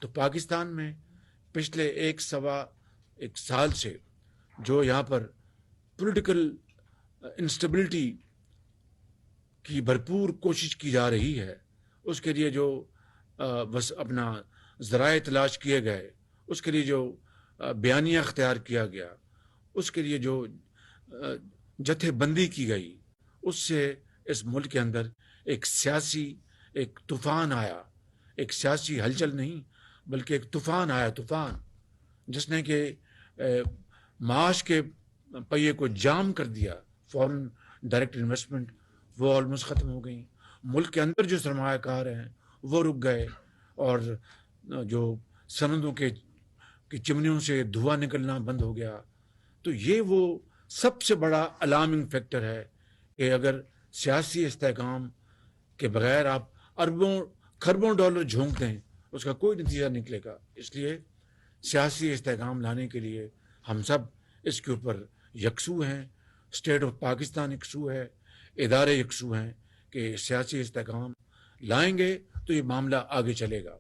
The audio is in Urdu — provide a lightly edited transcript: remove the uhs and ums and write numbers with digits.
تو پاکستان میں پچھلے ایک سال سے جو یہاں پر پولیٹیکل انسٹیبلٹی کی بھرپور کوشش کی جا رہی ہے، اس کے لیے جو بس اپنا ذرائع تلاش کیے گئے، اس کے لیے جو بیانیہ اختیار کیا گیا، اس کے لیے جو جتھے بندی کی گئی، اس سے اس ملک کے اندر ایک طوفان آیا، ایک سیاسی ہلچل نہیں بلکہ ایک طوفان آیا، طوفان جس نے کہ معاش کے پہیے کو جام کر دیا۔ فورن ڈائریکٹ انویسٹمنٹ وہ آلموسٹ ختم ہو گئی، ملک کے اندر جو سرمایہ کار ہیں وہ رک گئے، اور جو سندوں کی چمنیوں سے دھواں نکلنا بند ہو گیا۔ تو یہ وہ سب سے بڑا الارمنگ فیکٹر ہے کہ اگر سیاسی استحکام کے بغیر آپ اربوں کھربوں ڈالر جھونک دیں، اس کا کوئی نتیجہ نکلے گا۔ اس لیے سیاسی استحکام لانے کے لیے ہم سب اس کے اوپر یکسو ہیں، اسٹیٹ آف پاکستان یکسو ہے، ادارے یکسو ہیں کہ سیاسی استحکام لائیں گے تو یہ معاملہ آگے چلے گا۔